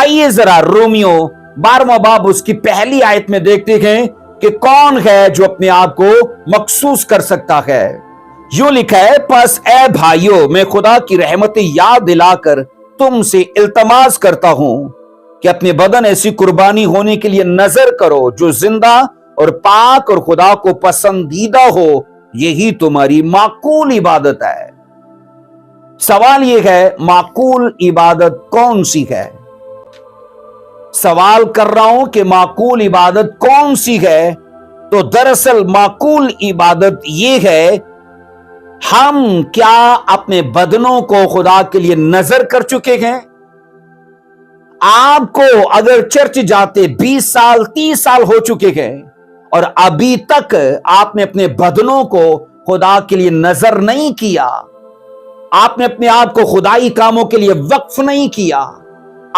आइए जरा रोमियो 12वां बाब उसकी पहली आयत में देखते हैं कि कौन है जो अपने आप को मखसूस कर सकता है। यूं लिखा है, बस ए भाइयों, मैं खुदा की रहमतें याद दिलाकर तुमसे इल्तमास करता हूं कि अपने बदन ऐसी कुर्बानी होने के लिए नजर करो जो जिंदा और पाक और खुदा को पसंदीदा हो, यही तुम्हारी माकूल इबादत है। सवाल यह है, माकूल इबादत कौन सी है? सवाल कर रहा हूं कि माकूल इबादत कौन सी है। तो दरअसल माकूल इबादत यह है, हम क्या अपने बदनों को खुदा के लिए नजर कर चुके हैं? आपको अगर चर्च जाते 20 साल 30 साल हो चुके हैं और अभी तक आपने अपने बदनों को खुदा के लिए नजर नहीं किया, आपने अपने आप को खुदाई कामों के लिए वक्फ नहीं किया,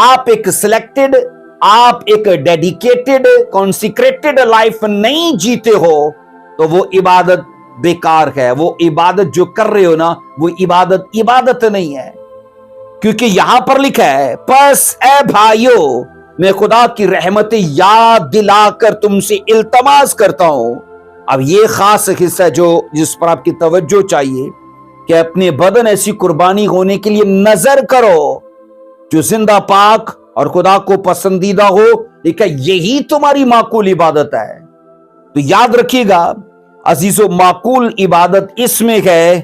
आप एक सिलेक्टेड, आप एक डेडिकेटेड, कॉन्सिक्रेटेड लाइफ नहीं जीते हो, तो वो इबादत बेकार है। वो इबादत जो कर रहे हो ना, वो इबादत नहीं है। क्योंकि यहां पर लिखा है, बस ए भाइयों, मैं खुदा की रहमतें याद दिलाकर तुमसे इल्तमास करता हूं। अब ये खास हिस्सा जिस पर आपकी तवज्जो चाहिए कि अपने बदन ऐसी कुर्बानी होने के लिए नजर करो जो जिंदा, पाक और खुदा को पसंदीदा हो, लिखा यही तुम्हारी माकूल इबादत है। तो याद रखिएगा अजीजों, माकूल इबादत इसमें है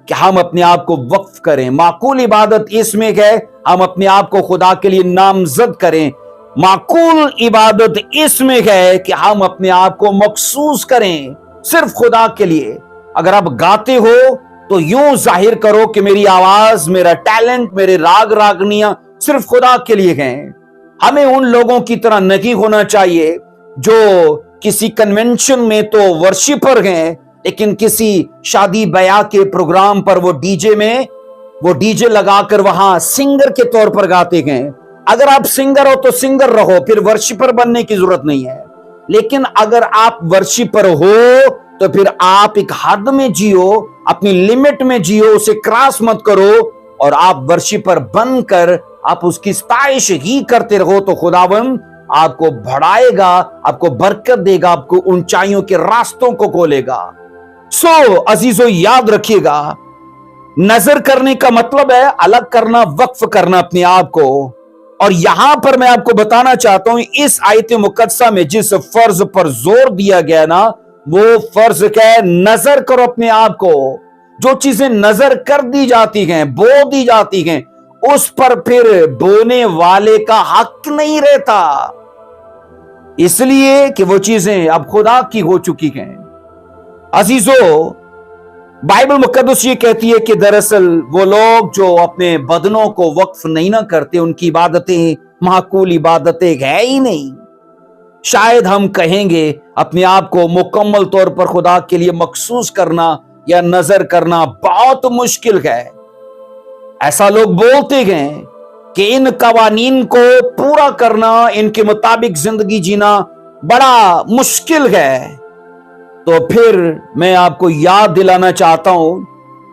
कि हम अपने आप को वक्फ करें। माकूल इबादत इसमें है हम अपने आप को खुदा के लिए नामजद करें। माकूल इबादत इसमें है कि हम अपने आप को मखसूस करें सिर्फ खुदा के लिए। अगर आप गाते हो तो यूं जाहिर करो कि मेरी आवाज, मेरा टैलेंट, मेरे राग रागनियां सिर्फ खुदा के लिए हैं। हमें उन लोगों की तरह नहीं होना चाहिए जो किसी कन्वेंशन में तो वर्शिपर हैं, लेकिन किसी शादी ब्याह के प्रोग्राम पर वो डीजे लगाकर वहां सिंगर के तौर पर गाते हैं। अगर आप सिंगर हो तो सिंगर रहो, फिर वर्शिपर बनने की जरूरत नहीं है। लेकिन अगर आप वर्शिपर हो तो फिर आप एक हद में जियो, अपनी लिमिट में जियो, उसे क्रॉस मत करो, और आप वर्शिपर बनकर आप उसकी सताइश ही करते रहो, तो खुदावन आपको बढ़ाएगा, आपको बरकत देगा, आपको ऊंचाइयों के रास्तों को खोलेगा। सो अजीजों, याद रखिएगा, नजर करने का मतलब है अलग करना, वक्फ करना अपने आप को। और यहां पर मैं आपको बताना चाहता हूं, इस आयत मुकद्दसा में जिस फर्ज पर जोर दिया गया ना, वो फर्ज क्या है? नजर करो अपने आप को। जो चीजें नजर कर दी जाती हैं, बो दी जाती हैं, उस पर फिर बोने वाले का हक नहीं रहता, इसलिए कि वो चीजें अब खुदा की हो चुकी हैं। अजीजों, बाइबल मुकद्दस ये कहती है कि दरअसल वो लोग जो अपने बदनों को वक्फ नहीं ना करते, उनकी इबादतें माकूल इबादतें है ही नहीं। शायद हम कहेंगे अपने आप को मुकम्मल तौर पर खुदा के लिए मखसूस करना या नजर करना बहुत मुश्किल है। ऐसा लोग बोलते हैं कि इन कवानीन को पूरा करना, इनके मुताबिक जिंदगी जीना बड़ा मुश्किल है। तो फिर मैं आपको याद दिलाना चाहता हूं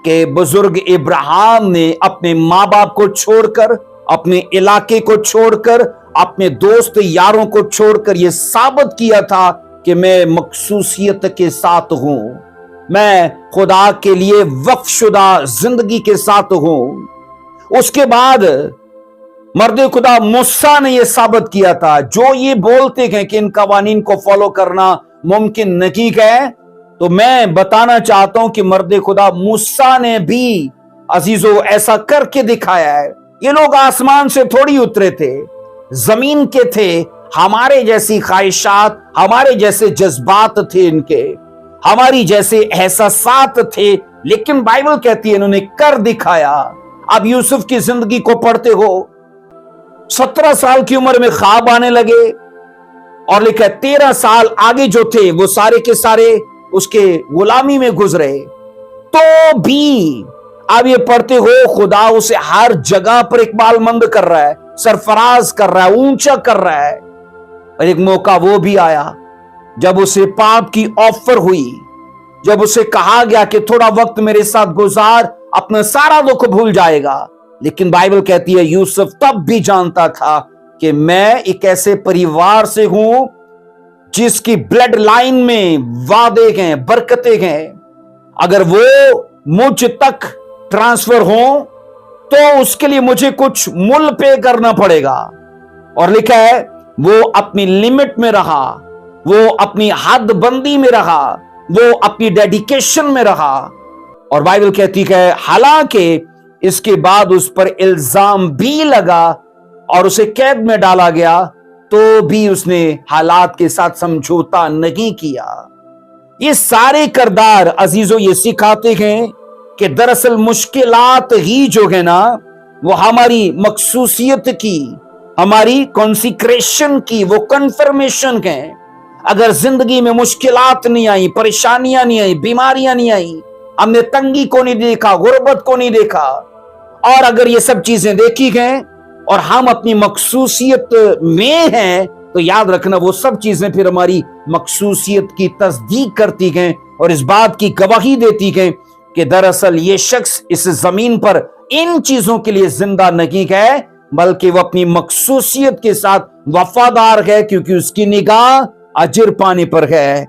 कि बुजुर्ग इब्राहिम ने अपने माँ बाप को छोड़कर, अपने इलाके को छोड़कर, अपने दोस्त यारों को छोड़कर यह साबित किया था कि मैं मखसूसियत के साथ हूं, मैं खुदा के लिए वक्फशुदा जिंदगी के साथ हूं। उसके बाद मर्द खुदा मूसा ने यह साबित किया था। जो ये बोलते हैं कि इन कवानीन को फॉलो करना मुमकिन नहीं है, तो मैं बताना चाहता हूं कि मर्द खुदा मूसा ने भी अजीजों ऐसा करके दिखाया है। ये लोग आसमान से थोड़ी उतरे थे, जमीन के थे। हमारे जैसी ख्वाहिशात, हमारे जैसे जज्बात थे इनके, हमारी जैसे एहसासात थे, लेकिन बाइबल कहती है इन्होंने कर दिखाया। अब यूसुफ की जिंदगी को पढ़ते हो, 17 साल की उम्र में ख्वाब आने लगे, और लिखा 13 साल आगे जो थे वो सारे के सारे उसके गुलामी में गुजरे। तो भी अब ये पढ़ते हो खुदा उसे हर जगह पर इकबालमंद कर रहा है, सरफराज कर रहा है, ऊंचा कर रहा है। और एक मौका वो भी आया जब उसे पाप की ऑफर हुई, जब उसे कहा गया कि थोड़ा वक्त मेरे साथ गुजार, अपना सारा दुख भूल जाएगा। लेकिन बाइबल कहती है यूसुफ तब भी जानता था کہ میں ایک ایسے پریوار سے ہوں جس کی بلڈ لائن میں وعدے ہیں، برکتیں ہیں، اگر وہ مجھ تک ٹرانسفر ہوں تو اس کے لیے مجھے کچھ مل پے کرنا پڑے گا۔ اور لکھا ہے وہ اپنی لمٹ میں رہا، وہ اپنی حد بندی میں رہا، وہ اپنی ڈیڈیکیشن میں رہا۔ اور بائبل کہتی ہے حالانکہ اس کے بعد اس پر الزام بھی لگا اور اسے قید میں ڈالا گیا، تو بھی اس نے حالات کے ساتھ سمجھوتا نہیں کیا۔ یہ سارے کردار عزیزوں یہ سکھاتے ہیں کہ دراصل مشکلات ہی جو ہے نا وہ ہماری مخصوصیت کی، ہماری کنسیکریشن کی وہ کنفرمیشن ہے۔ اگر زندگی میں مشکلات نہیں آئی، پریشانیاں نہیں آئی، بیماریاں نہیں آئی، ہم نے تنگی کو نہیں دیکھا، غربت کو نہیں دیکھا، اور اگر یہ سب چیزیں دیکھی گئیں اور ہم اپنی مخصوصیت میں ہیں، تو یاد رکھنا وہ سب چیزیں پھر ہماری مخصوصیت کی تصدیق کرتی گئیں اور اس بات کی گواہی دیتی گئیں کہ دراصل یہ شخص اس زمین پر ان چیزوں کے لیے زندہ نہیں ہے، بلکہ وہ اپنی مخصوصیت کے ساتھ وفادار ہے، کیونکہ اس کی نگاہ اجر پانے پر ہے۔